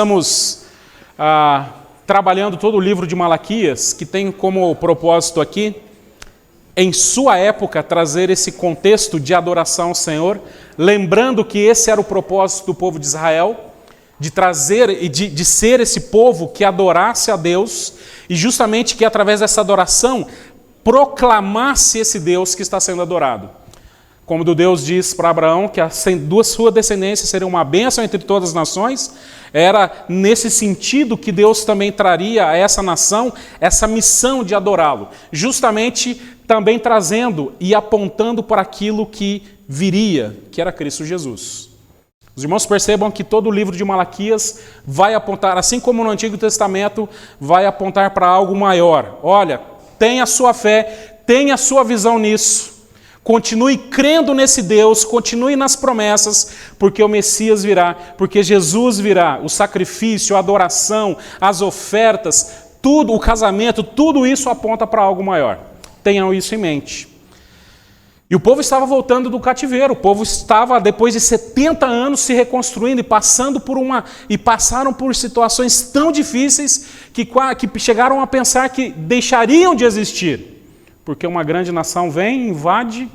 Estamos trabalhando todo o livro de Malaquias, que tem como propósito aqui, em sua época, trazer esse contexto de adoração ao Senhor, lembrando que esse era o propósito do povo de Israel, de trazer e de ser esse povo que adorasse a Deus, e justamente que através dessa adoração proclamasse esse Deus que está sendo adorado. Como Deus diz para Abraão que a sua descendência seria uma bênção entre todas as nações, era nesse sentido que Deus também traria a essa nação essa missão de adorá-lo, justamente também trazendo e apontando para aquilo que viria, que era Cristo Jesus. Os irmãos percebam que todo o livro de Malaquias vai apontar, assim como no Antigo Testamento, vai apontar para algo maior. Olha, tenha a sua fé, tenha a sua visão nisso. Continue crendo nesse Deus, continue nas promessas, porque o Messias virá, porque Jesus virá, o sacrifício, a adoração, as ofertas, tudo, o casamento, tudo isso aponta para algo maior. Tenham isso em mente. E o povo estava voltando do cativeiro, o povo estava, depois de 70 anos, se reconstruindo e passaram por situações tão difíceis que chegaram a pensar que deixariam de existir. Porque uma grande nação vem, invade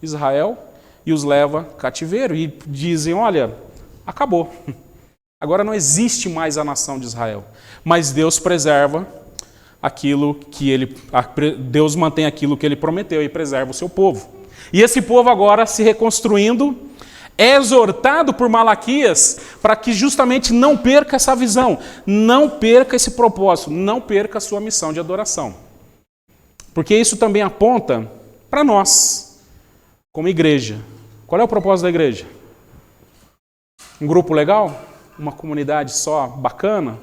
Israel e os leva cativeiro. E dizem, olha, acabou. Agora não existe mais a nação de Israel. Mas Deus preserva aquilo que Deus mantém aquilo que ele prometeu e preserva o seu povo. E esse povo agora se reconstruindo, é exortado por Malaquias para que justamente não perca essa visão, não perca esse propósito, não perca a sua missão de adoração. Porque isso também aponta para nós, como igreja. Qual é o propósito da igreja? Um grupo legal? Uma comunidade só bacana?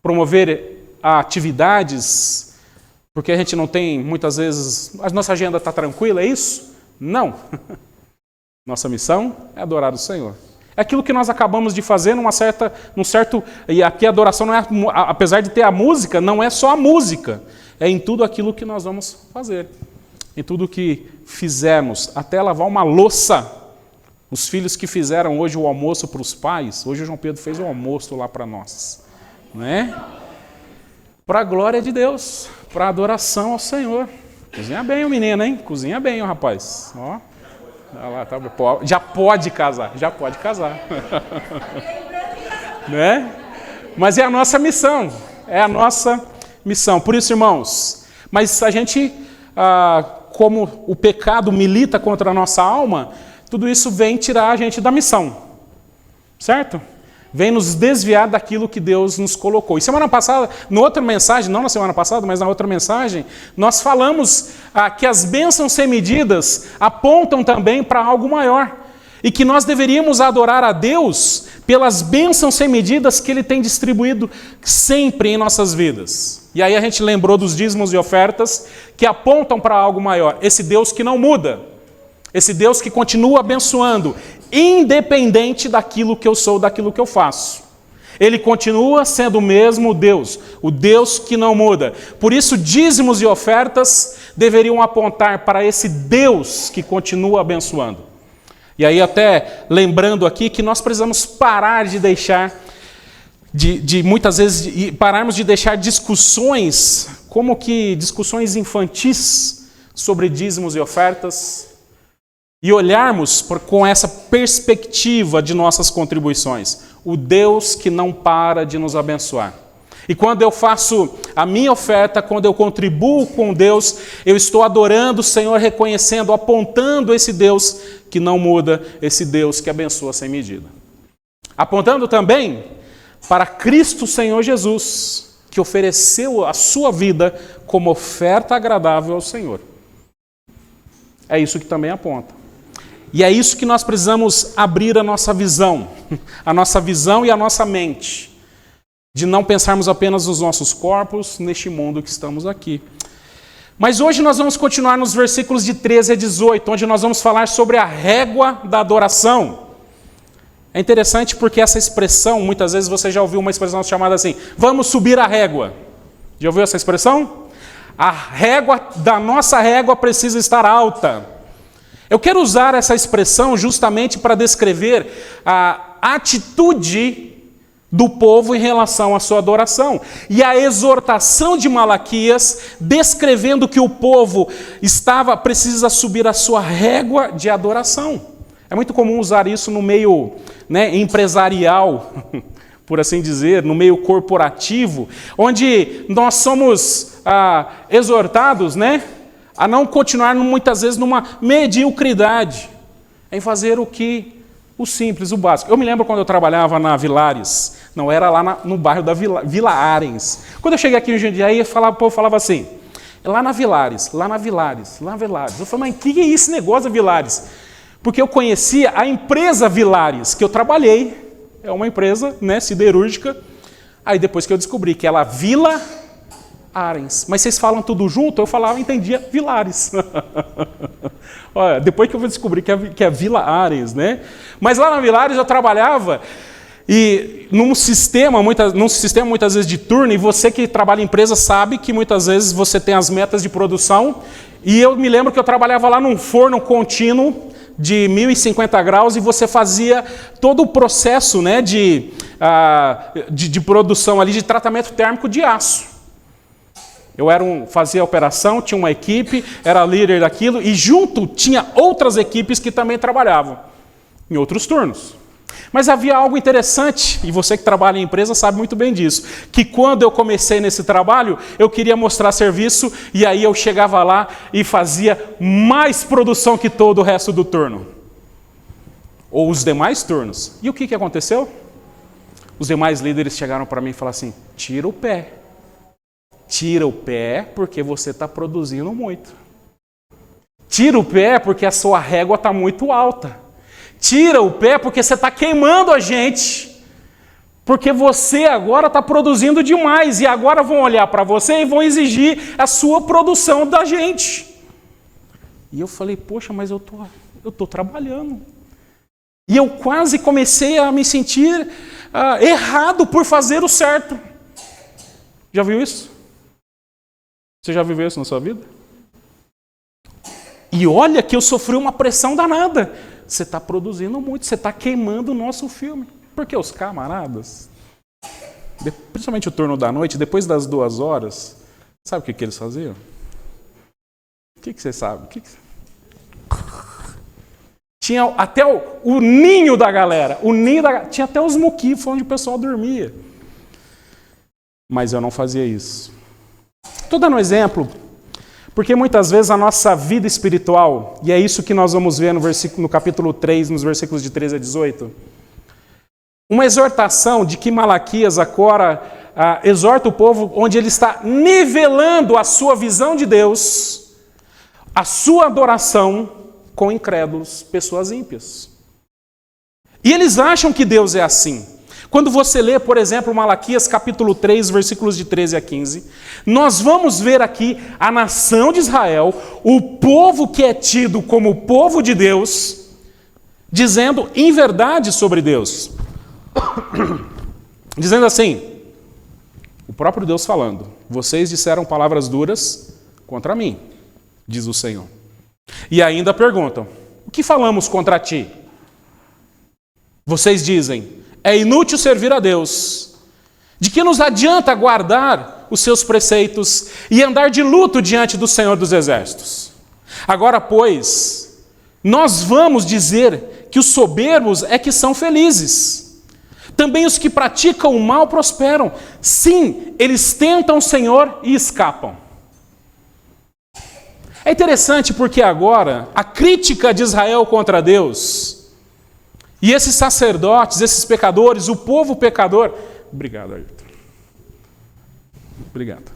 Promover atividades? Porque a gente não tem, muitas vezes, a nossa agenda está tranquila, é isso? Não. Nossa missão é adorar o Senhor. É aquilo que nós acabamos de fazer num certo... E aqui a adoração, não é, apesar de ter a música, não é só a música. É em tudo aquilo que nós vamos fazer. Em tudo que fizermos, até lavar uma louça. Os filhos que fizeram hoje o almoço para os pais, hoje o João Pedro fez o almoço lá para nós. Né? Para a glória de Deus, para a adoração ao Senhor. Cozinha bem o menino, hein? Cozinha bem o rapaz. Ó. Já pode casar. Né? Mas é a nossa missão. É a nossa missão. Por isso, irmãos, mas a gente, como o pecado milita contra a nossa alma, tudo isso vem tirar a gente da missão, certo? Vem nos desviar daquilo que Deus nos colocou. E semana passada, na outra mensagem, não na semana passada, mas na outra mensagem, nós falamos que as bênçãos sem medidas apontam também para algo maior. E que nós deveríamos adorar a Deus pelas bênçãos sem medidas que Ele tem distribuído sempre em nossas vidas. E aí a gente lembrou dos dízimos e ofertas que apontam para algo maior. Esse Deus que não muda. Esse Deus que continua abençoando, independente daquilo que eu sou, daquilo que eu faço. Ele continua sendo o mesmo Deus, o Deus que não muda. Por isso, dízimos e ofertas deveriam apontar para esse Deus que continua abençoando. E aí até lembrando aqui que nós precisamos parar de deixar, muitas vezes, pararmos de deixar discussões, como que discussões infantis sobre dízimos e ofertas, e olharmos com essa perspectiva de nossas contribuições. O Deus que não para de nos abençoar. E quando eu faço a minha oferta, quando eu contribuo com Deus, eu estou adorando o Senhor, reconhecendo, apontando esse Deus que não muda, esse Deus que abençoa sem medida. Apontando também para Cristo Senhor Jesus, que ofereceu a sua vida como oferta agradável ao Senhor. É isso que também aponta. E é isso que nós precisamos abrir a nossa visão e a nossa mente. De não pensarmos apenas nos nossos corpos, neste mundo que estamos aqui. Mas hoje nós vamos continuar nos versículos de 13 a 18, onde nós vamos falar sobre a régua da adoração. É interessante porque essa expressão, muitas vezes você já ouviu uma expressão chamada assim, vamos subir a régua. Já ouviu essa expressão? A régua da nossa régua precisa estar alta. Eu quero usar essa expressão justamente para descrever a atitude do povo em relação à sua adoração. E a exortação de Malaquias, descrevendo que o povo precisa subir a sua régua de adoração. É muito comum usar isso no meio, empresarial, por assim dizer, no meio corporativo, onde nós somos exortados, a não continuar muitas vezes numa mediocridade, em fazer o simples, o básico. Eu me lembro quando eu trabalhava na Vilares, não era lá no bairro da Vila Arens. Quando eu cheguei aqui em Jundiaí, o povo falava assim, lá na Vilares. Eu falei, mas o que é esse negócio da Vilares? Porque eu conhecia a empresa Vilares, que eu trabalhei, é uma empresa siderúrgica, aí depois que eu descobri que ela Vila Arens. Mas vocês falam tudo junto? Eu falava, entendia Vilares. Olha, depois que eu descobri que é Vila Arens, Mas lá na Vilares eu trabalhava e num sistema muitas vezes de turno, e você que trabalha em empresa sabe que muitas vezes você tem as metas de produção, e eu me lembro que eu trabalhava lá num forno contínuo de 1050 graus e você fazia todo o processo de produção ali, de tratamento térmico de aço. Eu fazia a operação, tinha uma equipe, era líder daquilo, e junto tinha outras equipes que também trabalhavam em outros turnos. Mas havia algo interessante, e você que trabalha em empresa sabe muito bem disso, que quando eu comecei nesse trabalho, eu queria mostrar serviço, e aí eu chegava lá e fazia mais produção que todo o resto do turno. Ou os demais turnos. E o que aconteceu? Os demais líderes chegaram para mim e falaram assim, tira o pé. Tira o pé porque você está produzindo muito. Tira o pé porque a sua régua está muito alta. Tira o pé porque você está queimando a gente. Porque você agora está produzindo demais. E agora vão olhar para você e vão exigir a sua produção da gente. E eu falei, poxa, mas eu tô trabalhando. E eu quase comecei a me sentir errado por fazer o certo. Já viu isso? Você já viveu isso na sua vida? E olha que eu sofri uma pressão danada. Você está produzindo muito, você está queimando o nosso filme. Porque os camaradas, principalmente o turno da noite, depois das 2 horas, sabe o que eles faziam? O que você sabe? Tinha até o ninho da galera. Tinha até os muquifos onde o pessoal dormia. Mas eu não fazia isso. Estou dando um exemplo, porque muitas vezes a nossa vida espiritual, e é isso que nós vamos ver no capítulo 3, nos versículos de 13 a 18, uma exortação de que Malaquias agora exorta o povo, onde ele está nivelando a sua visão de Deus, a sua adoração com incrédulos, pessoas ímpias. E eles acham que Deus é assim. Quando você lê, por exemplo, Malaquias capítulo 3, versículos de 13 a 15, nós vamos ver aqui a nação de Israel, o povo que é tido como o povo de Deus, dizendo inverdade sobre Deus. Dizendo assim, o próprio Deus falando, vocês disseram palavras duras contra mim, diz o Senhor. E ainda perguntam, o que falamos contra ti? Vocês dizem, é inútil servir a Deus. De que nos adianta guardar os seus preceitos e andar de luto diante do Senhor dos Exércitos? Agora, pois, nós vamos dizer que os soberbos é que são felizes. Também os que praticam o mal prosperam. Sim, eles tentam o Senhor e escapam. É interessante porque agora a crítica de Israel contra Deus e esses sacerdotes, esses pecadores, o povo pecador... Obrigado, Ayrton. Obrigado.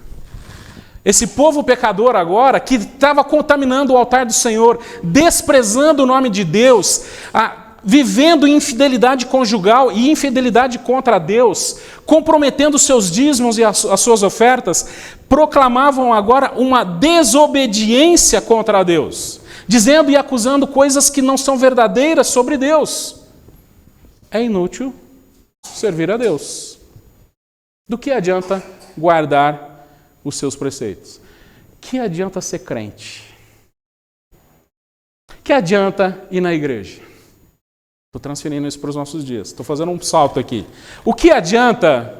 Esse povo pecador agora, que estava contaminando o altar do Senhor, desprezando o nome de Deus, vivendo infidelidade conjugal e infidelidade contra Deus, comprometendo seus dízimos e as suas ofertas, proclamavam agora uma desobediência contra Deus, dizendo e acusando coisas que não são verdadeiras sobre Deus. É inútil servir a Deus. Do que adianta guardar os seus preceitos? Que adianta ser crente? Que adianta ir na igreja? Estou transferindo isso para os nossos dias. Estou fazendo um salto aqui. O que adianta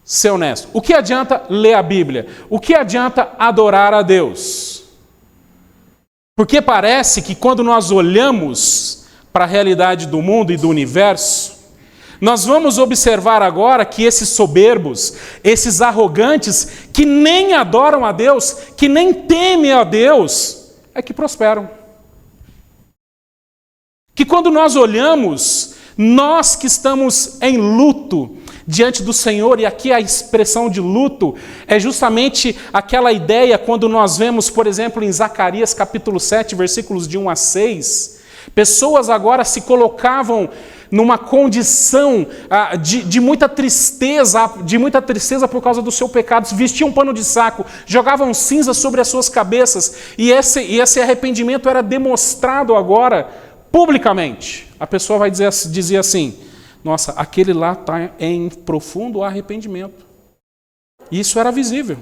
ser honesto? O que adianta ler a Bíblia? O que adianta adorar a Deus? Porque parece que quando nós olhamos para a realidade do mundo e do universo, nós vamos observar agora que esses soberbos, esses arrogantes, que nem adoram a Deus, que nem temem a Deus, é que prosperam. Que quando nós olhamos, nós que estamos em luto diante do Senhor, e aqui a expressão de luto é justamente aquela ideia quando nós vemos, por exemplo, em Zacarias capítulo 7, versículos de 1 a 6, pessoas agora se colocavam numa condição de muita tristeza por causa do seu pecado, vestiam um pano de saco, jogavam cinza sobre as suas cabeças, e esse arrependimento era demonstrado agora publicamente. A pessoa dizia assim: nossa, aquele lá está em profundo arrependimento. Isso era visível.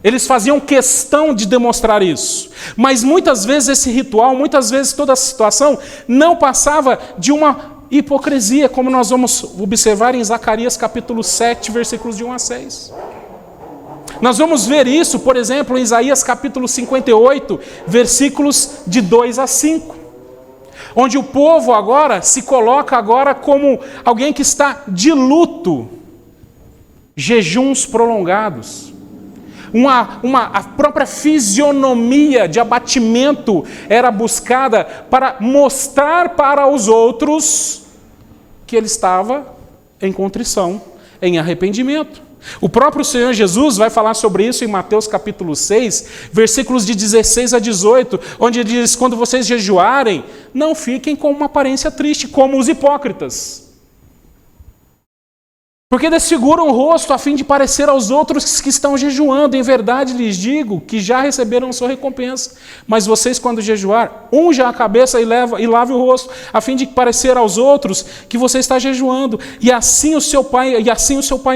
Eles faziam questão de demonstrar isso. Mas muitas vezes esse ritual, muitas vezes toda a situação não passava de uma hipocrisia, como nós vamos observar em Zacarias capítulo 7, versículos de 1 a 6. Nós vamos ver isso, por exemplo, em Isaías capítulo 58, versículos de 2 a 5. Onde o povo agora se coloca agora como alguém que está de luto, jejuns prolongados, a própria fisionomia de abatimento era buscada para mostrar para os outros que ele estava em contrição, em arrependimento. O próprio Senhor Jesus vai falar sobre isso em Mateus capítulo 6, versículos de 16 a 18, onde ele diz: quando vocês jejuarem, não fiquem com uma aparência triste, como os hipócritas. Porque desfiguram o rosto a fim de parecer aos outros que estão jejuando. Em verdade lhes digo que já receberam sua recompensa. Mas vocês, quando jejuar, unja a cabeça e lave o rosto, a fim de parecer aos outros que você está jejuando. E assim o seu pai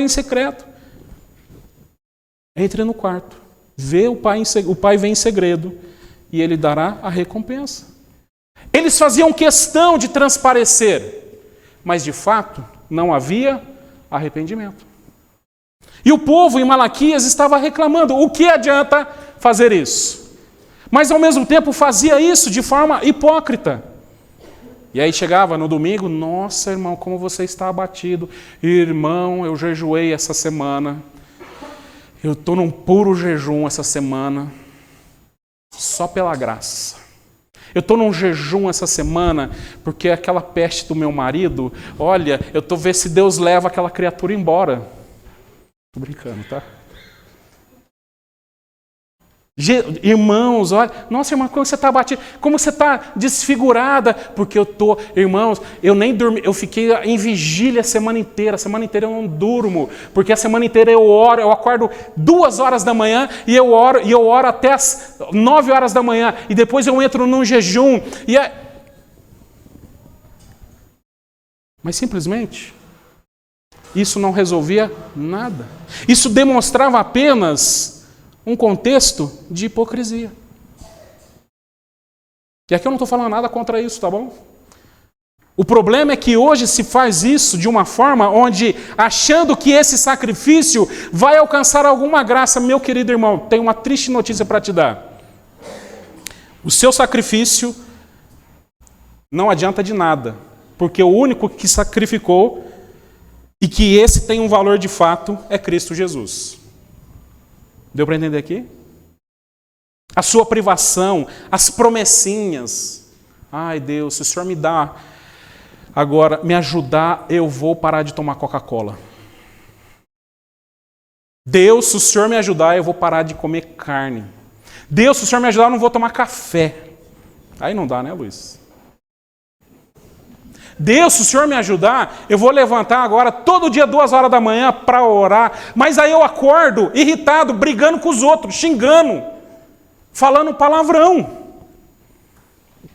em secreto. Entre no quarto, vê o pai vem em segredo e ele dará a recompensa. Eles faziam questão de transparecer, mas de fato não havia arrependimento. E o povo em Malaquias estava reclamando: o que adianta fazer isso? Mas ao mesmo tempo fazia isso de forma hipócrita. E aí chegava no domingo: nossa, irmão, como você está abatido. Irmão, eu jejuei essa semana. Eu estou num puro jejum essa semana, só pela graça. Eu estou num jejum essa semana porque aquela peste do meu marido, olha, eu estou vendo se Deus leva aquela criatura embora. Estou brincando, tá? Irmãos, olha, nossa irmã, como você está abatida, como você está desfigurada, porque eu estou, irmãos, eu nem dormi, eu fiquei em vigília a semana inteira eu não durmo, porque a semana inteira eu oro, eu acordo 2 horas da manhã e eu oro até as 9 horas da manhã, e depois eu entro num jejum, mas simplesmente, isso não resolvia nada, isso demonstrava apenas um contexto de hipocrisia. E aqui eu não estou falando nada contra isso, tá bom? O problema é que hoje se faz isso de uma forma onde, achando que esse sacrifício vai alcançar alguma graça. Meu querido irmão, tenho uma triste notícia para te dar. O seu sacrifício não adianta de nada, porque o único que sacrificou e que esse tem um valor de fato é Cristo Jesus. Deu para entender aqui? A sua privação, as promessinhas. Ai Deus, se o Senhor me dá agora, me ajudar, eu vou parar de tomar Coca-Cola. Deus, se o Senhor me ajudar, eu vou parar de comer carne. Deus, se o Senhor me ajudar, eu não vou tomar café. Aí não dá, né, Luiz? Deus, se o Senhor me ajudar, eu vou levantar agora todo dia 2 horas da manhã para orar, mas aí eu acordo irritado, brigando com os outros, xingando, falando palavrão,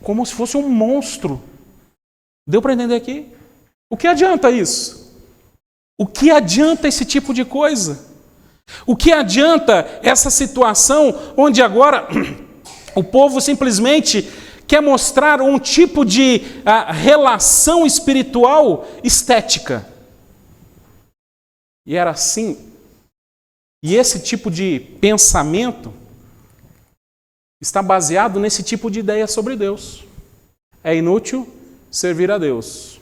como se fosse um monstro. Deu para entender aqui? O que adianta isso? O que adianta esse tipo de coisa? O que adianta essa situação onde agora o povo simplesmente quer mostrar um tipo de relação espiritual estética. E era assim. E esse tipo de pensamento está baseado nesse tipo de ideia sobre Deus. É inútil servir a Deus.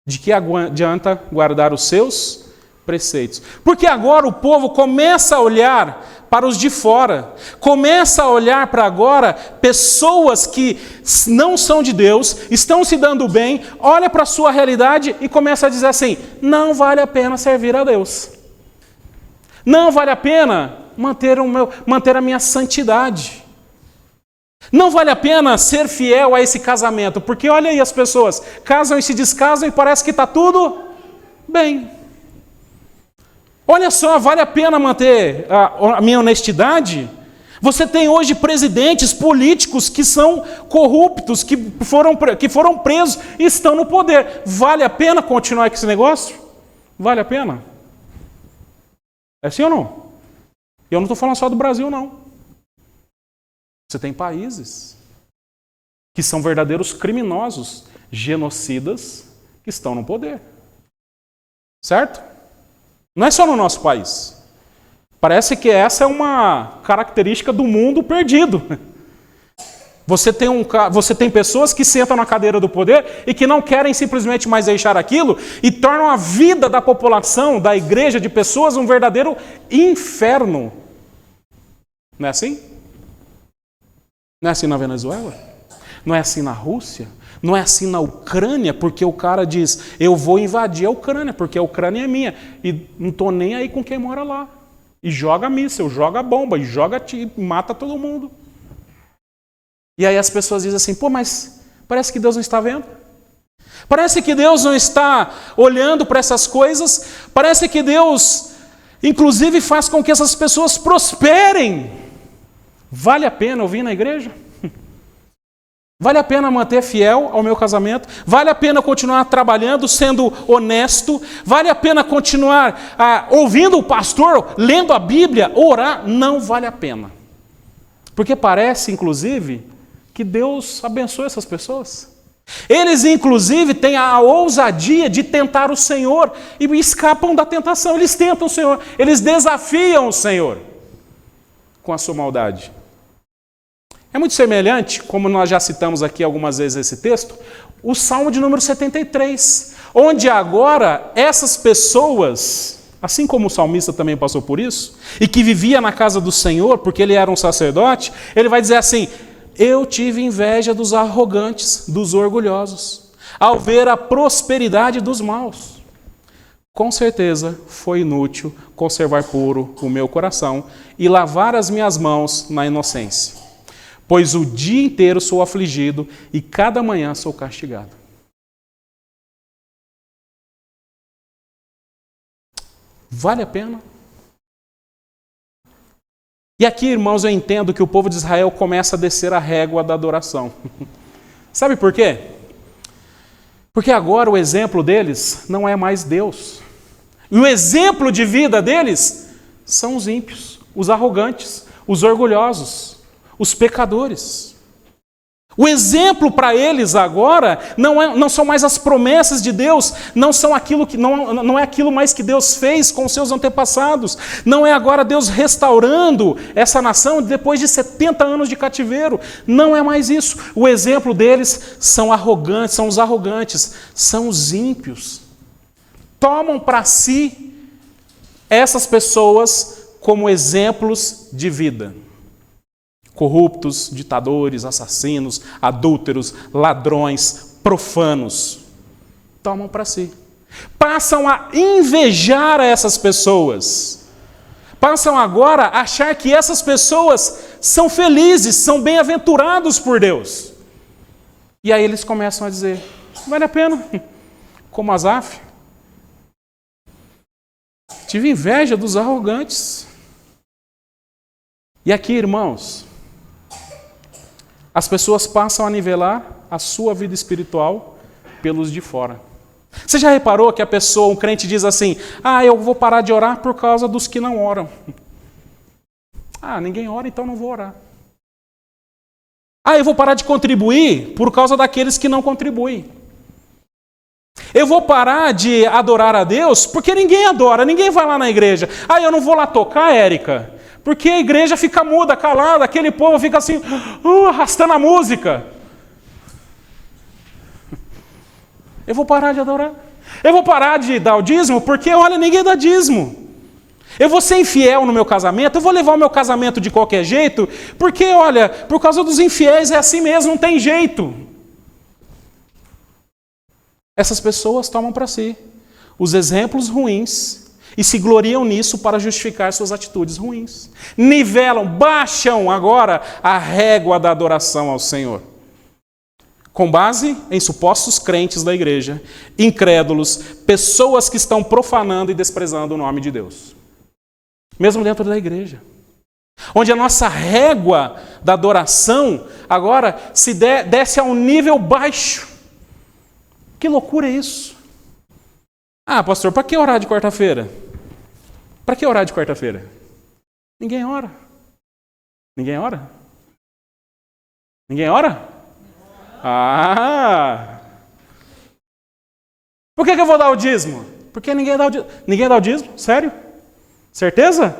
De que adianta guardar os seus preceitos? Porque agora o povo começa a olhar para os de fora, começa a olhar para agora pessoas que não são de Deus, estão se dando bem, olha para a sua realidade e começa a dizer assim: não vale a pena servir a Deus. Não vale a pena manter a minha santidade. Não vale a pena ser fiel a esse casamento, porque olha aí as pessoas, casam e se descasam e parece que está tudo bem. Olha só, vale a pena manter a minha honestidade? Você tem hoje presidentes políticos que são corruptos, que foram presos e estão no poder. Vale a pena continuar com esse negócio? Vale a pena? É sim ou não? E eu não estou falando só do Brasil, não. Você tem países que são verdadeiros criminosos, genocidas, que estão no poder. Certo? Não é só no nosso país. Parece que essa é uma característica do mundo perdido. Você tem pessoas que sentam na cadeira do poder e que não querem simplesmente mais deixar aquilo e tornam a vida da população, da igreja, de pessoas, um verdadeiro inferno. Não é assim? Não é assim na Venezuela? Não é assim na Rússia? Não é assim na Ucrânia? Porque o cara diz: eu vou invadir a Ucrânia, porque a Ucrânia é minha. E não estou nem aí com quem mora lá. E joga míssil, joga bomba, e mata todo mundo. E aí as pessoas dizem assim: pô, mas parece que Deus não está vendo. Parece que Deus não está olhando para essas coisas. Parece que Deus, inclusive, faz com que essas pessoas prosperem. Vale a pena eu vir na igreja? Vale a pena manter fiel ao meu casamento? Vale a pena continuar trabalhando, sendo honesto? Vale a pena continuar ouvindo o pastor, lendo a Bíblia, orar? Não vale a pena. Porque parece, inclusive, que Deus abençoa essas pessoas. Eles, inclusive, têm a ousadia de tentar o Senhor e escapam da tentação. Eles tentam o Senhor, eles desafiam o Senhor com a sua maldade. É muito semelhante, como nós já citamos aqui algumas vezes esse texto, o Salmo de número 73, onde agora essas pessoas, assim como o salmista também passou por isso, e que vivia na casa do Senhor, porque ele era um sacerdote, ele vai dizer assim: eu tive inveja dos arrogantes, dos orgulhosos, ao ver a prosperidade dos maus. Com certeza foi inútil conservar puro o meu coração e lavar as minhas mãos na inocência. Pois o dia inteiro sou afligido e cada manhã sou castigado. Vale a pena? E aqui, irmãos, eu entendo que o povo de Israel começa a descer a régua da adoração. Sabe por quê? Porque agora o exemplo deles não é mais Deus. E o exemplo de vida deles são os ímpios, os arrogantes, os orgulhosos, os pecadores. O exemplo para eles agora não são mais as promessas de Deus, não é aquilo mais que Deus fez com os seus antepassados, não é agora Deus restaurando essa nação depois de 70 anos de cativeiro, não é mais isso. O exemplo deles são os arrogantes, são os ímpios. Tomam para si essas pessoas como exemplos de vida. Corruptos, ditadores, assassinos, adúlteros, ladrões, profanos. Tomam para si. Passam a invejar essas pessoas. Passam agora a achar que essas pessoas são felizes, são bem-aventurados por Deus. E aí eles começam a dizer: vale a pena, como Asaf. Tive inveja dos arrogantes. E aqui, irmãos, as pessoas passam a nivelar a sua vida espiritual pelos de fora. Você já reparou que um crente diz assim: eu vou parar de orar por causa dos que não oram. Ninguém ora, então não vou orar. Eu vou parar de contribuir por causa daqueles que não contribuem. Eu vou parar de adorar a Deus porque ninguém adora, ninguém vai lá na igreja. Eu não vou lá tocar, Érica, porque a igreja fica muda, calada, aquele povo fica assim, arrastando a música. Eu vou parar de adorar. Eu vou parar de dar o dízimo porque, olha, ninguém dá dízimo. Eu vou ser infiel no meu casamento, eu vou levar o meu casamento de qualquer jeito, porque, olha, por causa dos infiéis é assim mesmo, não tem jeito. Essas pessoas tomam para si os exemplos ruins e se gloriam nisso para justificar suas atitudes ruins. Nivelam, baixam agora a régua da adoração ao Senhor. Com base em supostos crentes da igreja, incrédulos, pessoas que estão profanando e desprezando o nome de Deus. Mesmo dentro da igreja. Onde a nossa régua da adoração agora se desce a um nível baixo. Que loucura é isso? Pastor, para que orar de quarta-feira? Para que orar de quarta-feira? Ninguém ora. Ninguém ora? Ninguém ora? Por que eu vou dar o dízimo? Porque ninguém dá o dízimo. Ninguém dá o dízimo? Sério? Certeza?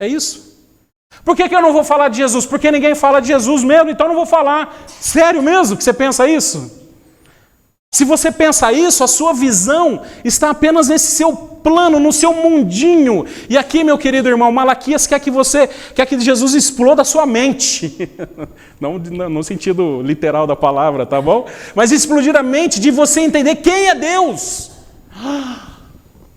É isso. Por que eu não vou falar de Jesus? Porque ninguém fala de Jesus mesmo, então eu não vou falar. Sério mesmo que você pensa isso? Se você pensa isso, a sua visão está apenas nesse seu plano, no seu mundinho. E aqui, meu querido irmão, Malaquias quer que Jesus exploda a sua mente. Não no sentido literal da palavra, tá bom? Mas explodir a mente de você entender quem é Deus.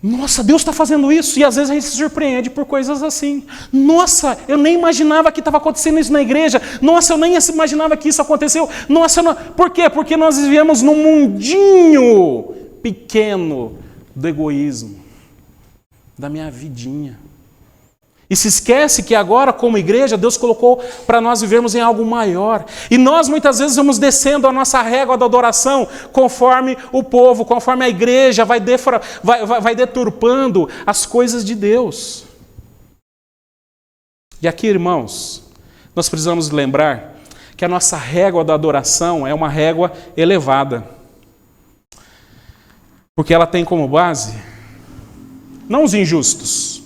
Nossa, Deus está fazendo isso. E às vezes a gente se surpreende por coisas assim. Nossa, eu nem imaginava que estava acontecendo isso na igreja. Nossa, eu nem imaginava que isso aconteceu. Nossa, por quê? Porque nós vivemos num mundinho pequeno do egoísmo, da minha vidinha. E se esquece que agora, como igreja, Deus colocou para nós vivermos em algo maior. E nós muitas vezes vamos descendo a nossa régua da adoração conforme o povo, conforme a igreja vai deturpando as coisas de Deus. E aqui, irmãos, nós precisamos lembrar que a nossa régua da adoração é uma régua elevada. Porque ela tem como base não os injustos,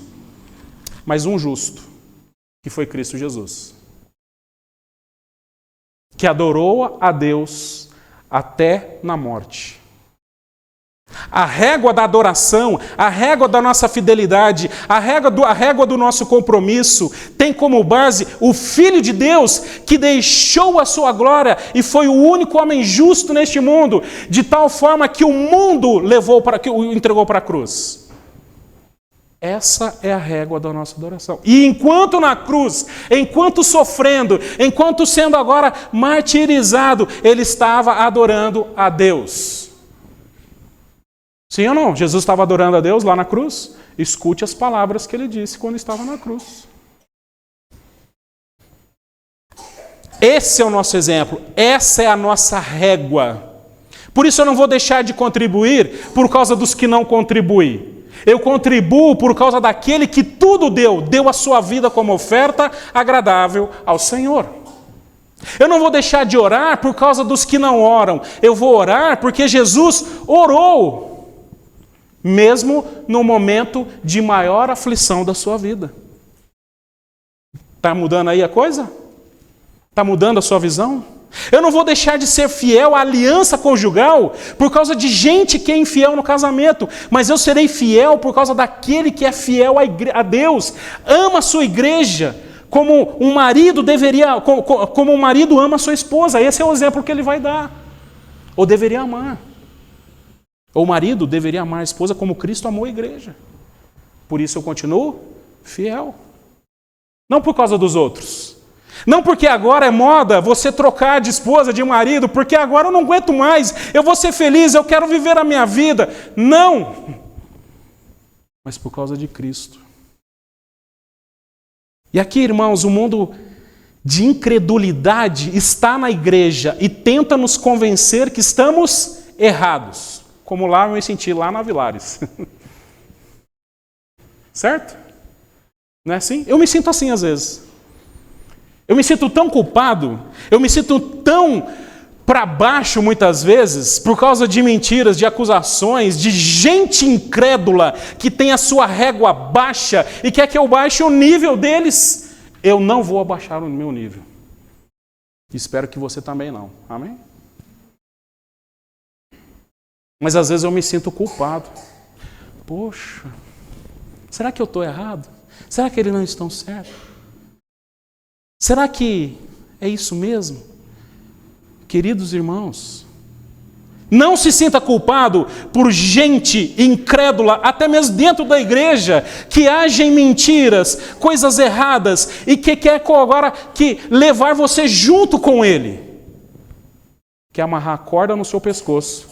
mas um justo, que foi Cristo Jesus, que adorou a Deus até na morte. A régua da adoração, a régua da nossa fidelidade, a régua do nosso compromisso, tem como base o Filho de Deus que deixou a sua glória e foi o único homem justo neste mundo, de tal forma que o mundo que o entregou para a cruz. Essa é a régua da nossa adoração. E enquanto na cruz, enquanto sofrendo, enquanto sendo agora martirizado, ele estava adorando a Deus. Sim ou não? Jesus estava adorando a Deus lá na cruz? Escute as palavras que ele disse quando estava na cruz. Esse é o nosso exemplo, essa é a nossa régua. Por isso eu não vou deixar de contribuir por causa dos que não contribuem. Eu contribuo por causa daquele que tudo deu a sua vida como oferta agradável ao Senhor. Eu não vou deixar de orar por causa dos que não oram. Eu vou orar porque Jesus orou, mesmo no momento de maior aflição da sua vida. Está mudando aí a coisa? Está mudando a sua visão? Eu não vou deixar de ser fiel à aliança conjugal por causa de gente que é infiel no casamento, mas eu serei fiel por causa daquele que é fiel a Deus, ama a sua igreja, como um marido deveria, como um marido ama a sua esposa. Esse é o exemplo que ele vai dar, ou deveria amar. Ou o marido deveria amar a esposa como Cristo amou a igreja. Por isso eu continuo fiel. Não por causa dos outros. Não porque agora é moda você trocar de esposa, de marido, porque agora eu não aguento mais, eu vou ser feliz, eu quero viver a minha vida. Não! Mas por causa de Cristo. E aqui, irmãos, o mundo de incredulidade está na igreja e tenta nos convencer que estamos errados. Como lá eu me senti lá na Vilares. Certo? Não é assim? Eu me sinto assim às vezes. Eu me sinto tão culpado, eu me sinto tão para baixo muitas vezes, por causa de mentiras, de acusações, de gente incrédula que tem a sua régua baixa e quer que eu baixe o nível deles. Eu não vou abaixar o meu nível. Espero que você também não. Amém? Mas às vezes eu me sinto culpado. Poxa, será que eu estou errado? Será que eles não estão certos? Será que é isso mesmo? Queridos irmãos, não se sinta culpado por gente incrédula, até mesmo dentro da igreja, que age em mentiras, coisas erradas, e que quer agora levar você junto com ele. Quer amarrar a corda no seu pescoço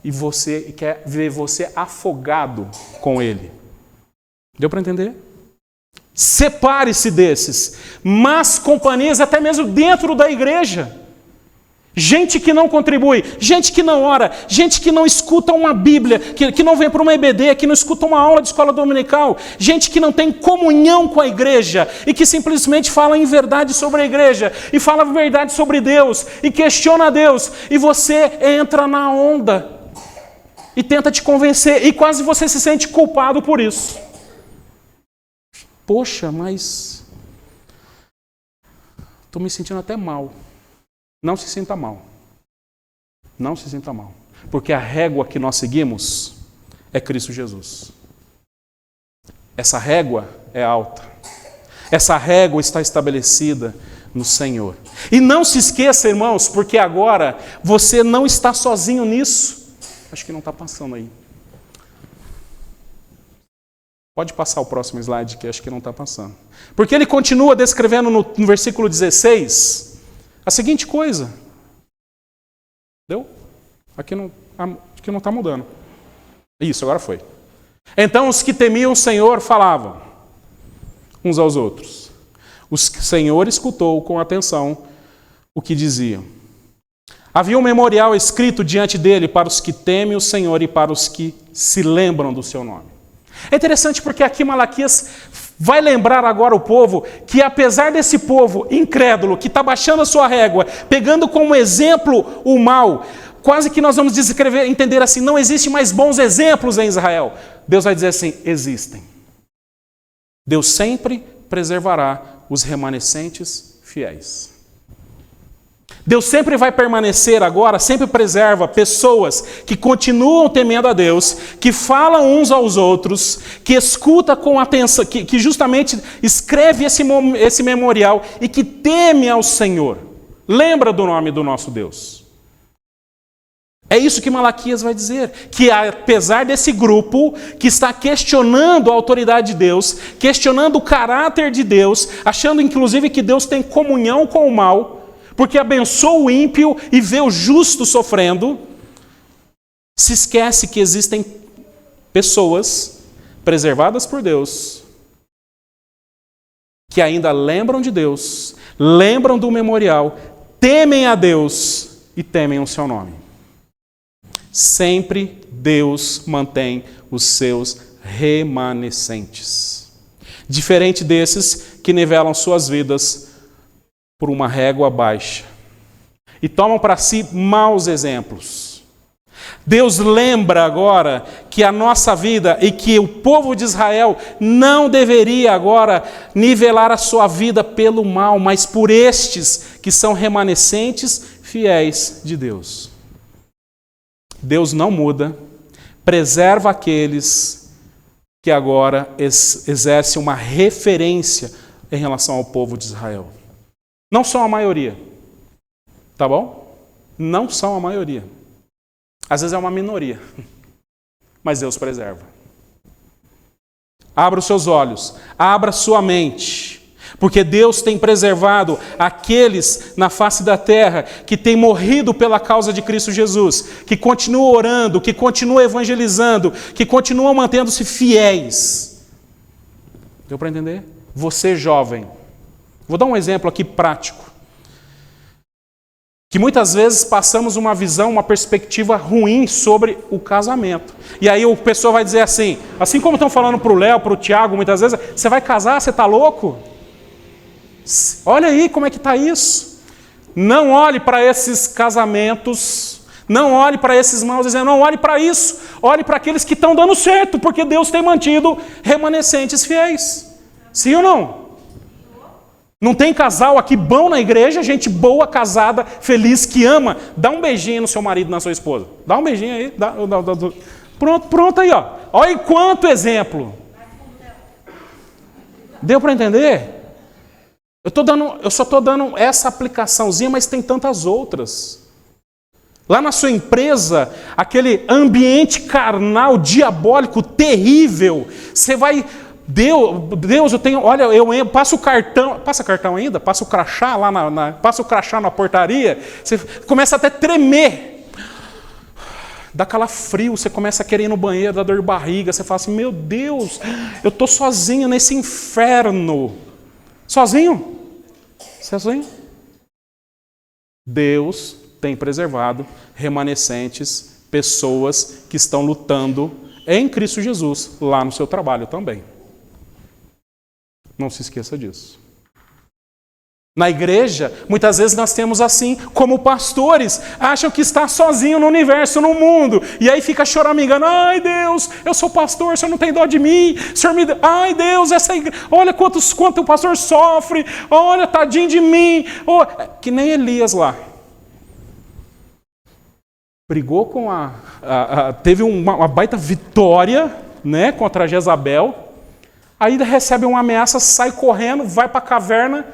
e você quer ver você afogado com ele. Deu para entender? Separe-se desses. Más companhias, até mesmo dentro da igreja. Gente que não contribui, gente que não ora, gente que não escuta uma Bíblia, que não vem para uma EBD, que não escuta uma aula de escola dominical, gente que não tem comunhão com a igreja e que simplesmente fala em verdade sobre a igreja e fala verdade sobre Deus e questiona Deus, e você entra na onda e tenta te convencer e quase você se sente culpado por isso. Poxa, mas estou me sentindo até mal. Não se sinta mal. Não se sinta mal. Porque a régua que nós seguimos é Cristo Jesus. Essa régua é alta. Essa régua está estabelecida no Senhor. E não se esqueça, irmãos, porque agora você não está sozinho nisso. Acho que não está passando aí. Pode passar o próximo slide, que acho que não está passando. Porque ele continua descrevendo no versículo 16... a seguinte coisa. Deu? Aqui não está mudando. Isso, agora foi. Então os que temiam o Senhor falavam uns aos outros. O Senhor escutou com atenção o que diziam. Havia um memorial escrito diante dele para os que temem o Senhor e para os que se lembram do seu nome. É interessante porque aqui Malaquias vai lembrar agora o povo que, apesar desse povo incrédulo, que está baixando a sua régua, pegando como exemplo o mal, quase que nós vamos entender assim, não existe mais bons exemplos em Israel. Deus vai dizer assim, existem. Deus sempre preservará os remanescentes fiéis. Deus sempre vai permanecer agora, sempre preserva pessoas que continuam temendo a Deus, que falam uns aos outros, que escuta com atenção, que justamente escreve esse memorial e que teme ao Senhor. Lembra do nome do nosso Deus. É isso que Malaquias vai dizer, que apesar desse grupo que está questionando a autoridade de Deus, questionando o caráter de Deus, achando inclusive que Deus tem comunhão com o mal, porque abençoa o ímpio e vê o justo sofrendo, se esquece que existem pessoas preservadas por Deus, que ainda lembram de Deus, lembram do memorial, temem a Deus e temem o seu nome. Sempre Deus mantém os seus remanescentes. Diferente desses que nivelam suas vidas por uma régua baixa e tomam para si maus exemplos. Deus lembra agora que a nossa vida e que o povo de Israel não deveria agora nivelar a sua vida pelo mal, mas por estes que são remanescentes fiéis de Deus. Deus não muda, preserva aqueles que agora exercem uma referência em relação ao povo de Israel. Não são a maioria, tá bom? Não são a maioria. Às vezes é uma minoria, mas Deus preserva. Abra os seus olhos, abra sua mente, porque Deus tem preservado aqueles na face da terra que têm morrido pela causa de Cristo Jesus, que continuam orando, que continuam evangelizando, que continuam mantendo-se fiéis. Deu para entender? Você jovem, vou dar um exemplo aqui prático. Que muitas vezes passamos uma visão, uma perspectiva ruim sobre o casamento. E aí o pessoal vai dizer assim como estão falando para o Léo, para o Tiago, muitas vezes, você vai casar, você está louco? Olha aí como é que está isso. Não olhe para esses casamentos, não olhe para esses maus exemplos, não olhe para isso. Olhe para aqueles que estão dando certo, porque Deus tem mantido remanescentes fiéis. Sim ou não? Não tem casal aqui bom na igreja, gente boa, casada, feliz, que ama. Dá um beijinho no seu marido, na sua esposa. Dá um beijinho aí. Pronto aí, ó. Olha quanto exemplo. Deu para entender? Eu só estou dando essa aplicaçãozinha, mas tem tantas outras. Lá na sua empresa, aquele ambiente carnal, diabólico, terrível. Você vai... Deus, eu tenho, olha, eu passo o cartão, passa cartão ainda? Passa o crachá lá passa o crachá na portaria, você começa até a tremer, dá calafrio, você começa a querer ir no banheiro, dá dor de barriga, você fala assim, meu Deus, eu estou sozinho nesse inferno. Sozinho? Sozinho? Deus tem preservado remanescentes, pessoas que estão lutando em Cristo Jesus, lá no seu trabalho também. Não se esqueça disso. Na igreja, muitas vezes nós temos assim, como pastores, acham que está sozinho no universo, no mundo, e aí fica choramingando, ai Deus, eu sou pastor, o Senhor não tem dó de mim, o Senhor me... ai Deus, essa igreja... olha quanto o pastor sofre, olha, tadinho de mim, oh... que nem Elias lá. Brigou com teve uma baita vitória, né, contra Jezabel. Aí recebe uma ameaça, sai correndo, vai para a caverna.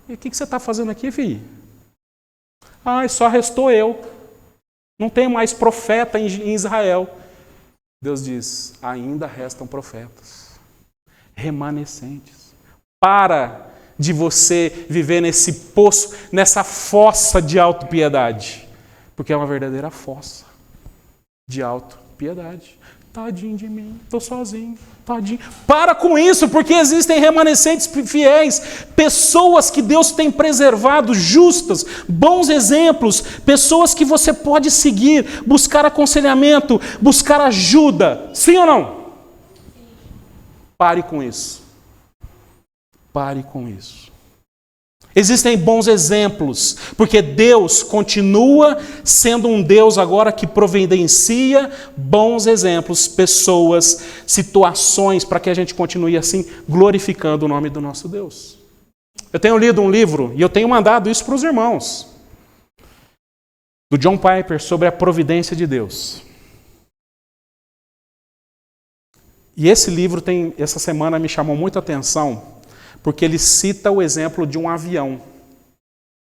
E o que você está fazendo aqui, filho? Só restou eu. Não tem mais profeta em Israel. Deus diz, ainda restam profetas. Remanescentes. Para de você viver nesse poço, nessa fossa de autopiedade. Porque é uma verdadeira fossa de autopiedade. Tadinho de mim, estou sozinho, tadinho. Para com isso, porque existem remanescentes fiéis, pessoas que Deus tem preservado, justas, bons exemplos, pessoas que você pode seguir, buscar aconselhamento, buscar ajuda. Sim ou não? Pare com isso. Pare com isso. Existem bons exemplos, porque Deus continua sendo um Deus agora que providencia bons exemplos, pessoas, situações, para que a gente continue assim glorificando o nome do nosso Deus. Eu tenho lido um livro, e eu tenho mandado isso para os irmãos, do John Piper, sobre a providência de Deus. E esse livro essa semana me chamou muita atenção, porque ele cita o exemplo de um avião,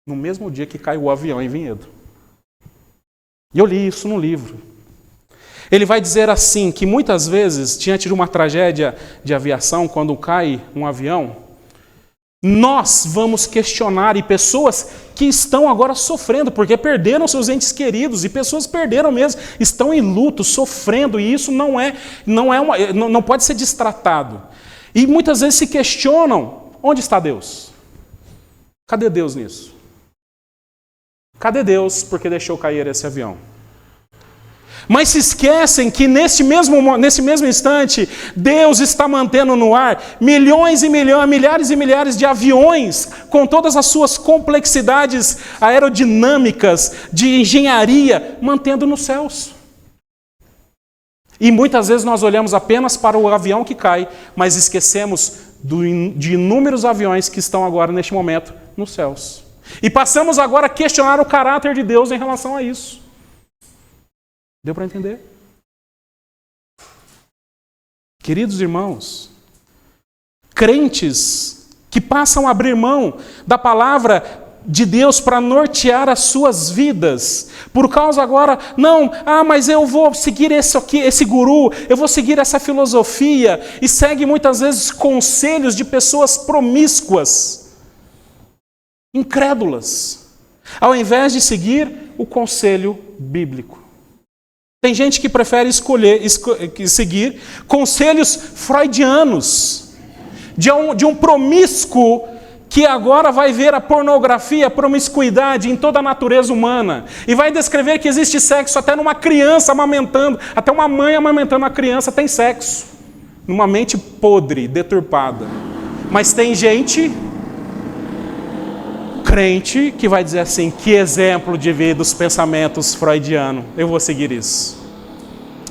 no mesmo dia que caiu o avião em Vinhedo. E eu li isso no livro. Ele vai dizer assim, que muitas vezes, diante de uma tragédia de aviação, quando cai um avião, nós vamos questionar, e pessoas que estão agora sofrendo, porque perderam seus entes queridos, e pessoas perderam mesmo, estão em luto, sofrendo, e isso não pode ser destratado. E muitas vezes se questionam, onde está Deus? Cadê Deus nisso? Cadê Deus porque deixou cair esse avião? Mas se esquecem que nesse mesmo instante, Deus está mantendo no ar milhões e milhões, milhares e milhares de aviões, com todas as suas complexidades aerodinâmicas, de engenharia, mantendo nos céus. E muitas vezes nós olhamos apenas para o avião que cai, mas esquecemos de inúmeros aviões que estão agora, neste momento, nos céus. E passamos agora a questionar o caráter de Deus em relação a isso. Deu para entender? Queridos irmãos, crentes que passam a abrir mão da palavra de Deus para nortear as suas vidas, por causa agora, mas eu vou seguir esse guru, eu vou seguir essa filosofia, e segue muitas vezes conselhos de pessoas promíscuas, incrédulas, ao invés de seguir o conselho bíblico. Tem gente que prefere seguir conselhos freudianos, de um promíscuo, que agora vai ver a pornografia, a promiscuidade em toda a natureza humana. E vai descrever que existe sexo até numa criança amamentando, até uma mãe amamentando a criança tem sexo. Numa mente podre, deturpada. Mas tem gente crente que vai dizer assim, que exemplo de vida dos pensamentos freudianos, eu vou seguir isso.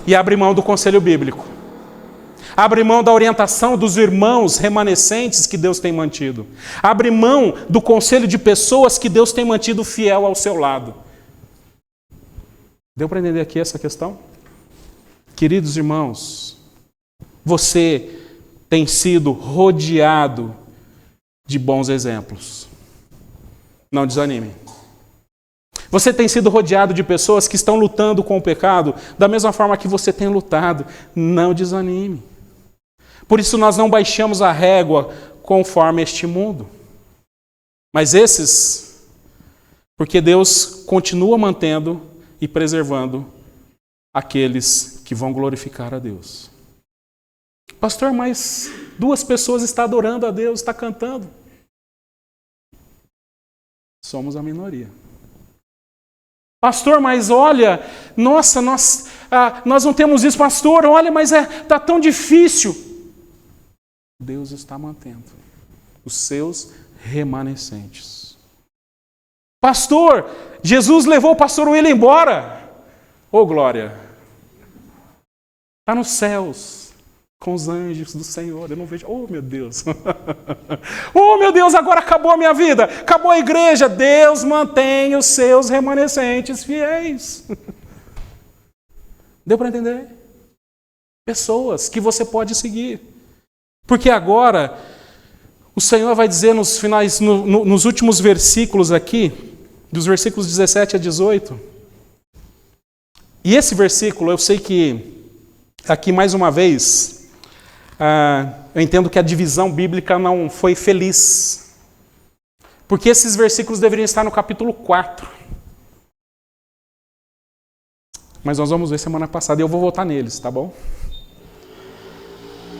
E abre mão do conselho bíblico. Abre mão da orientação dos irmãos remanescentes que Deus tem mantido. Abre mão do conselho de pessoas que Deus tem mantido fiel ao seu lado. Deu para entender aqui essa questão? Queridos irmãos, você tem sido rodeado de bons exemplos. Não desanime. Você tem sido rodeado de pessoas que estão lutando com o pecado da mesma forma que você tem lutado. Não desanime. Por isso nós não baixamos a régua conforme este mundo. Mas esses, porque Deus continua mantendo e preservando aqueles que vão glorificar a Deus. Pastor, mas 2 pessoas estão adorando a Deus, estão cantando. Somos a minoria. Pastor, mas olha, nossa, nós não temos isso. Pastor, olha, mas está tão difícil. Deus está mantendo os seus remanescentes. Pastor, Jesus levou o pastor William embora. Ô, glória! Está nos céus, com os anjos do Senhor. Eu não vejo. Oh, meu Deus! Oh, meu Deus, agora acabou a minha vida. Acabou a igreja. Deus mantém os seus remanescentes fiéis. Deu para entender? Pessoas que você pode seguir. Porque agora, o Senhor vai dizer nos finais, nos últimos versículos aqui, dos versículos 17 a 18. E esse versículo, eu sei que, aqui mais uma vez, eu entendo que a divisão bíblica não foi feliz. Porque esses versículos deveriam estar no capítulo 4. Mas nós vamos ver semana passada e eu vou voltar neles, tá bom?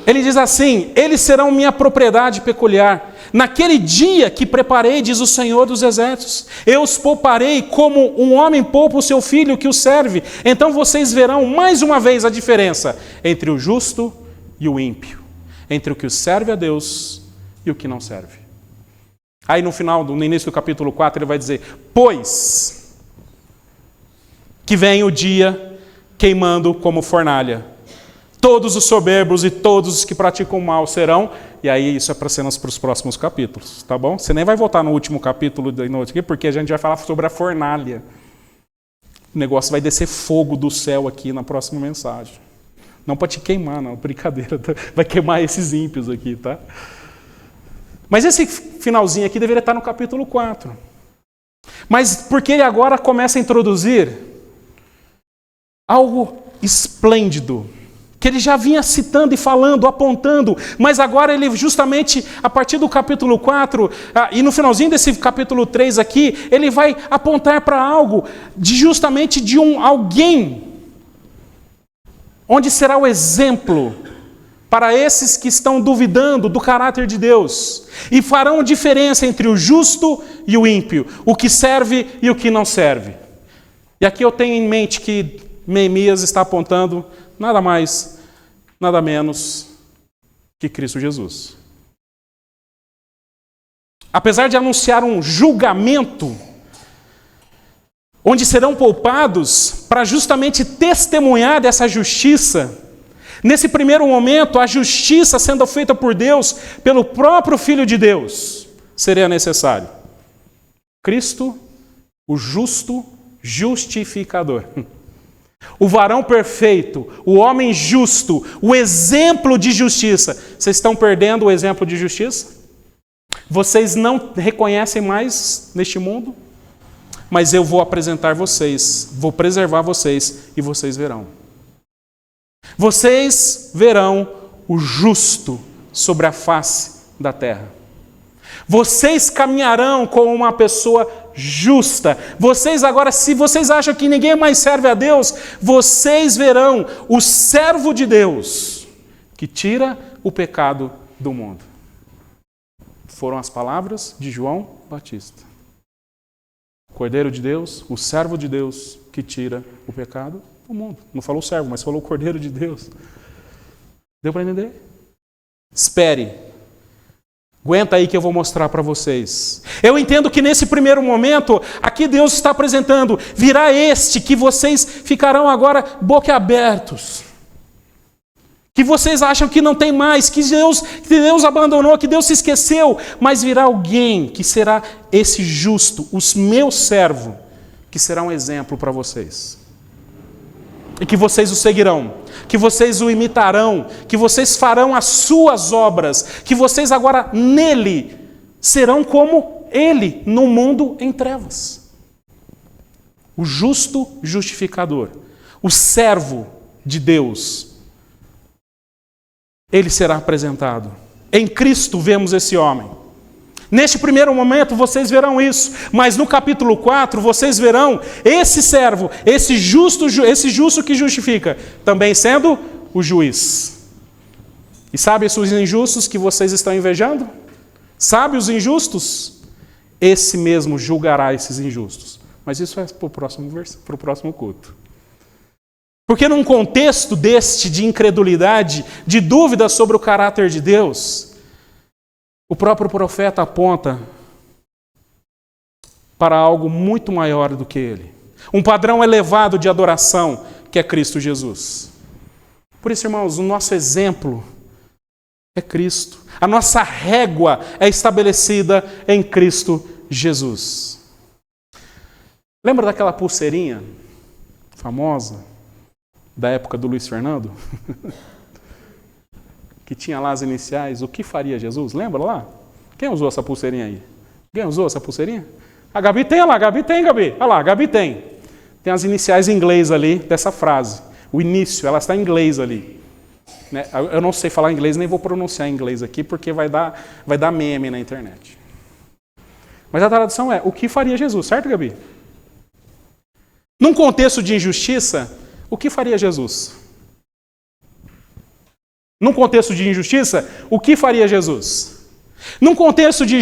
Ele diz assim, eles serão minha propriedade peculiar. Naquele dia que preparei, diz o Senhor dos Exércitos, eu os pouparei como um homem poupa o seu filho que o serve. Então vocês verão mais uma vez a diferença entre o justo e o ímpio. Entre o que serve a Deus e o que não serve. Aí no final, no início do capítulo 4, ele vai dizer, pois que vem o dia queimando como fornalha. Todos os soberbos e todos os que praticam o mal serão... E aí isso é para cenas para os próximos capítulos, tá bom? Você nem vai voltar no último capítulo da noite aqui, porque a gente vai falar sobre a fornalha. O negócio vai descer fogo do céu aqui na próxima mensagem. Não para te queimar, não, brincadeira. Vai queimar esses ímpios aqui, tá? Mas esse finalzinho aqui deveria estar no capítulo 4. Mas porque ele agora começa a introduzir algo esplêndido, que ele já vinha citando e falando, apontando, mas agora ele justamente, a partir do capítulo 4, e no finalzinho desse capítulo 3 aqui, ele vai apontar para algo, justamente de alguém, onde será o exemplo para esses que estão duvidando do caráter de Deus, e farão diferença entre o justo e o ímpio, o que serve e o que não serve. E aqui eu tenho em mente que Neemias está apontando nada mais, nada menos que Cristo Jesus. Apesar de anunciar um julgamento, onde serão poupados para justamente testemunhar dessa justiça, nesse primeiro momento, a justiça sendo feita por Deus, pelo próprio Filho de Deus, seria necessário. Cristo, o justo justificador. O varão perfeito, o homem justo, o exemplo de justiça. Vocês estão perdendo o exemplo de justiça? Vocês não reconhecem mais neste mundo? Mas eu vou apresentar vocês, vou preservar vocês e vocês verão. Vocês verão o justo sobre a face da terra. Vocês caminharão como uma pessoa justa. Vocês agora, se vocês acham que ninguém mais serve a Deus, vocês verão o servo de Deus que tira o pecado do mundo. Foram as palavras de João Batista. Cordeiro de Deus, o servo de Deus que tira o pecado do mundo. Não falou servo, mas falou Cordeiro de Deus. Deu para entender? Espere Aguenta aí que eu vou mostrar para vocês. Eu entendo que nesse primeiro momento, aqui Deus está apresentando, virá este que vocês ficarão agora boquiabertos. Que vocês acham que não tem mais, que Deus abandonou, que Deus se esqueceu. Mas virá alguém que será esse justo, o meu servo, que será um exemplo para vocês. E que vocês o seguirão, que vocês o imitarão, que vocês farão as suas obras, que vocês agora nele serão como ele no mundo em trevas. O justo justificador, o servo de Deus, ele será apresentado. Em Cristo vemos esse homem. Neste primeiro momento vocês verão isso, mas no capítulo 4 vocês verão esse servo, esse justo que justifica, também sendo o juiz. E sabe esses injustos que vocês estão invejando? Sabe os injustos? Esse mesmo julgará esses injustos. Mas isso é para o próximo culto. Porque num contexto deste de incredulidade, de dúvida sobre o caráter de Deus, o próprio profeta aponta para algo muito maior do que ele. Um padrão elevado de adoração, que é Cristo Jesus. Por isso, irmãos, o nosso exemplo é Cristo. A nossa régua é estabelecida em Cristo Jesus. Lembra daquela pulseirinha famosa da época do Luiz Fernando? Que tinha lá as iniciais, o que faria Jesus? Lembra lá? Quem usou essa pulseirinha aí? Quem usou essa pulseirinha? A Gabi tem, olha lá, a Gabi tem, Gabi. Olha lá, a Gabi tem. Tem as iniciais em inglês ali dessa frase. O início, ela está em inglês ali. Né? Eu não sei falar inglês, nem vou pronunciar em inglês aqui, porque vai dar meme na internet. Mas a tradução é, o que faria Jesus, certo, Gabi? Num contexto de injustiça, o que faria Jesus? Num contexto de injustiça, o que faria Jesus? Num contexto de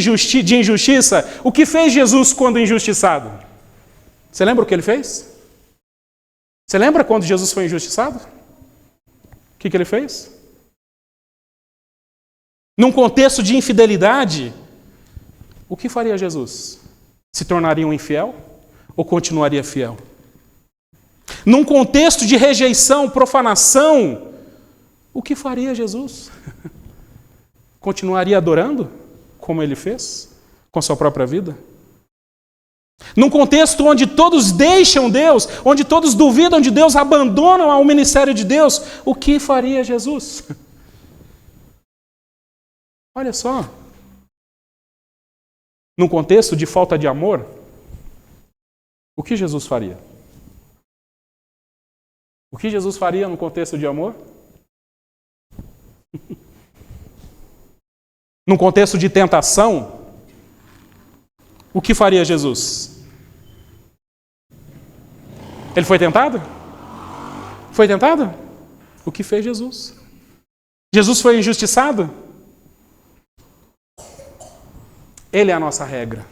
injustiça, o que fez Jesus quando injustiçado? Você lembra o que ele fez? Você lembra quando Jesus foi injustiçado? O que ele fez? Num contexto de infidelidade, o que faria Jesus? Se tornaria um infiel ou continuaria fiel? Num contexto de rejeição, profanação, o que faria Jesus? Continuaria adorando, como ele fez, com sua própria vida? Num contexto onde todos deixam Deus, onde todos duvidam de Deus, abandonam ao ministério de Deus, o que faria Jesus? Olha só. Num contexto de falta de amor, o que Jesus faria? O que Jesus faria no contexto de amor? Num contexto de tentação, o que faria Jesus? Ele foi tentado? Foi tentado? O que fez Jesus? Jesus foi injustiçado? Ele é a nossa regra.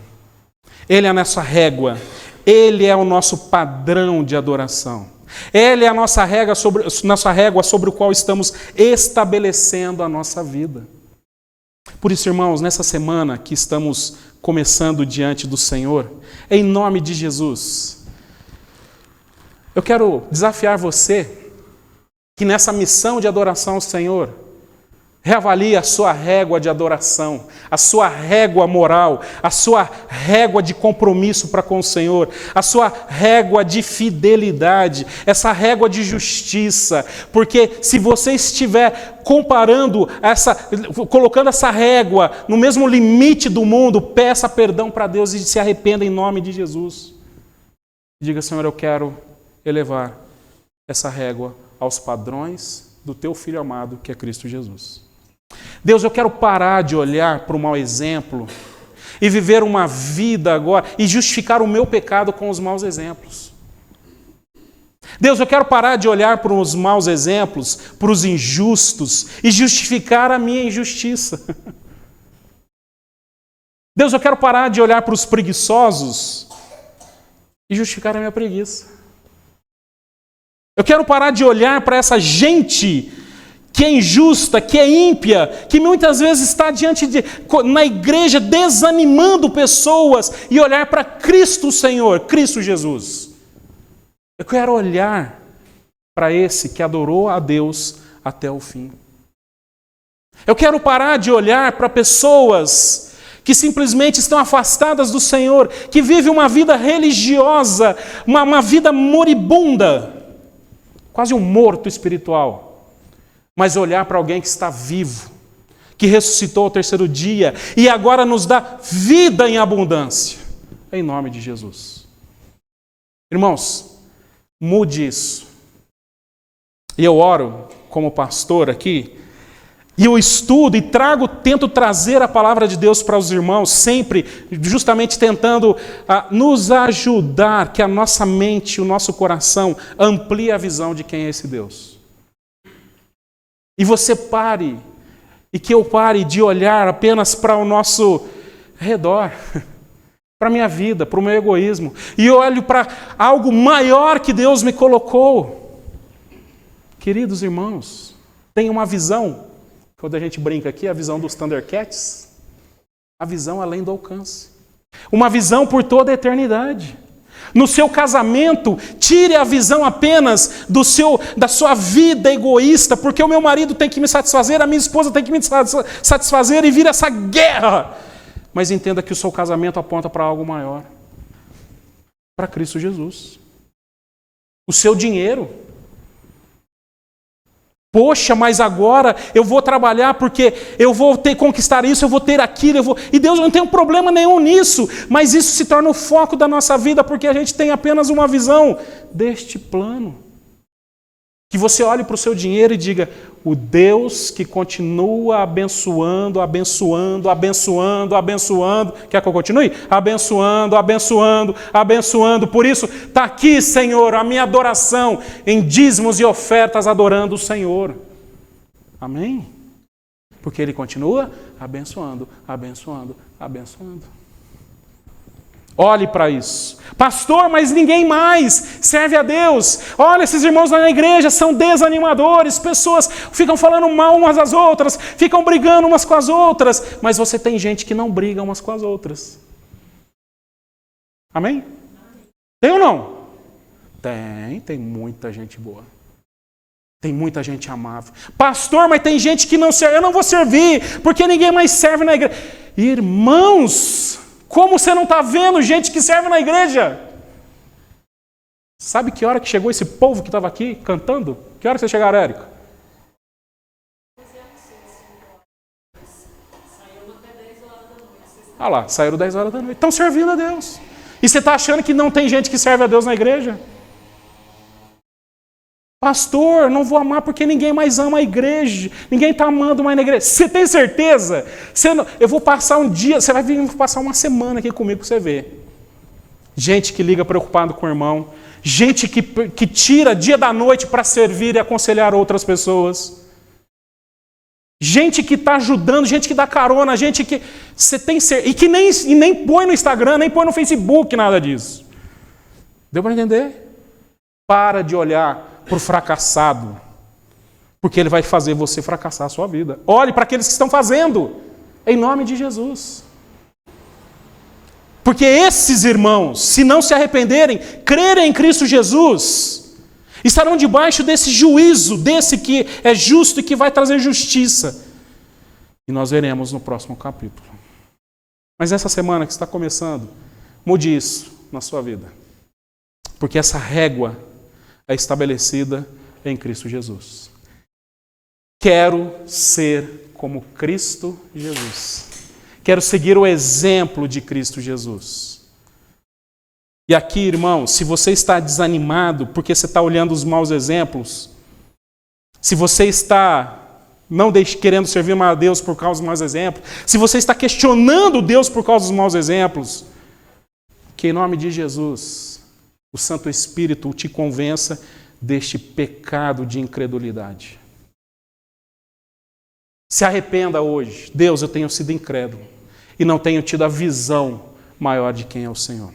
Ele é a nossa régua. Ele é o nosso padrão de adoração. Ele é a nossa régua sobre o qual estamos estabelecendo a nossa vida. Por isso, irmãos, nessa semana que estamos começando diante do Senhor, em nome de Jesus, eu quero desafiar você que nessa missão de adoração ao Senhor, reavalie a sua régua de adoração, a sua régua moral, a sua régua de compromisso para com o Senhor, a sua régua de fidelidade, essa régua de justiça, porque se você estiver colocando essa régua no mesmo limite do mundo, peça perdão para Deus e se arrependa em nome de Jesus. Diga, Senhor, eu quero elevar essa régua aos padrões do teu Filho amado, que é Cristo Jesus. Deus, eu quero parar de olhar para o mau exemplo e viver uma vida agora e justificar o meu pecado com os maus exemplos. Deus, eu quero parar de olhar para os maus exemplos, para os injustos e justificar a minha injustiça. Deus, eu quero parar de olhar para os preguiçosos e justificar a minha preguiça. Eu quero parar de olhar para essa gente que é injusta, que é ímpia, que muitas vezes está na igreja desanimando pessoas e olhar para Cristo Senhor, Cristo Jesus. Eu quero olhar para esse que adorou a Deus até o fim. Eu quero parar de olhar para pessoas que simplesmente estão afastadas do Senhor, que vivem uma vida religiosa, uma vida moribunda, quase um morto espiritual. Mas olhar para alguém que está vivo, que ressuscitou ao terceiro dia e agora nos dá vida em abundância. Em nome de Jesus. Irmãos, mude isso. E eu oro como pastor aqui, e eu estudo e tento trazer a palavra de Deus para os irmãos, sempre justamente tentando nos ajudar, que a nossa mente, o nosso coração amplie a visão de quem é esse Deus. E você pare, e que eu pare de olhar apenas para o nosso redor, para a minha vida, para o meu egoísmo, e olho para algo maior que Deus me colocou. Queridos irmãos, tem uma visão, quando a gente brinca aqui, a visão dos Thundercats, a visão além do alcance, uma visão por toda a eternidade. No seu casamento, tire a visão apenas da sua vida egoísta, porque o meu marido tem que me satisfazer, a minha esposa tem que me satisfazer e vira essa guerra. Mas entenda que o seu casamento aponta para algo maior, para Cristo Jesus. O seu dinheiro. Poxa, mas agora eu vou trabalhar porque eu vou conquistar isso, eu vou ter aquilo, E Deus não tem um problema nenhum nisso, mas isso se torna o foco da nossa vida porque a gente tem apenas uma visão deste plano. Que você olhe para o seu dinheiro e diga, o Deus que continua abençoando, abençoando, abençoando, abençoando. Quer que eu continue? Abençoando, abençoando, abençoando. Por isso, está aqui, Senhor, a minha adoração em dízimos e ofertas adorando o Senhor. Amém? Porque Ele continua abençoando, abençoando, abençoando. Olhe para isso. Pastor, mas ninguém mais serve a Deus. Olha, esses irmãos lá na igreja são desanimadores, pessoas ficam falando mal umas às outras, ficam brigando umas com as outras, mas você tem gente que não briga umas com as outras. Amém? Tem ou não? Tem muita gente boa. Tem muita gente amável. Pastor, mas tem gente que não serve. Eu não vou servir, porque ninguém mais serve na igreja. Irmãos, como você não está vendo gente que serve na igreja? Sabe que hora que chegou esse povo que estava aqui cantando? Que hora que vocês chegaram, Érico? Ah lá, saíram 10 horas da noite. Estão servindo a Deus. E você está achando que não tem gente que serve a Deus na igreja? Pastor, não vou amar porque ninguém mais ama a igreja. Ninguém está amando mais na igreja. Você tem certeza? Eu vou passar um dia, você vai vir passar uma semana aqui comigo para você ver. Gente que liga preocupado com o irmão. Gente que tira dia da noite para servir e aconselhar outras pessoas. Gente que está ajudando, gente que dá carona, gente que você tem certeza. E que nem põe no Instagram, nem põe no Facebook, nada disso. Deu para entender? Para de olhar para o fracassado, porque ele vai fazer você fracassar a sua vida. Olhe para aqueles que estão fazendo, em nome de Jesus. Porque esses irmãos, se não se arrependerem, crerem em Cristo Jesus, estarão debaixo desse juízo, desse que é justo e que vai trazer justiça. E nós veremos no próximo capítulo. Mas essa semana que está começando, mude isso na sua vida. Porque essa régua é estabelecida em Cristo Jesus. Quero ser como Cristo Jesus. Quero seguir o exemplo de Cristo Jesus. E aqui, irmão, se você está desanimado porque você está olhando os maus exemplos, se você está querendo servir a Deus por causa dos maus exemplos, se você está questionando Deus por causa dos maus exemplos, que em nome de Jesus, o Santo Espírito te convença deste pecado de incredulidade. Se arrependa hoje. Deus, eu tenho sido incrédulo e não tenho tido a visão maior de quem é o Senhor.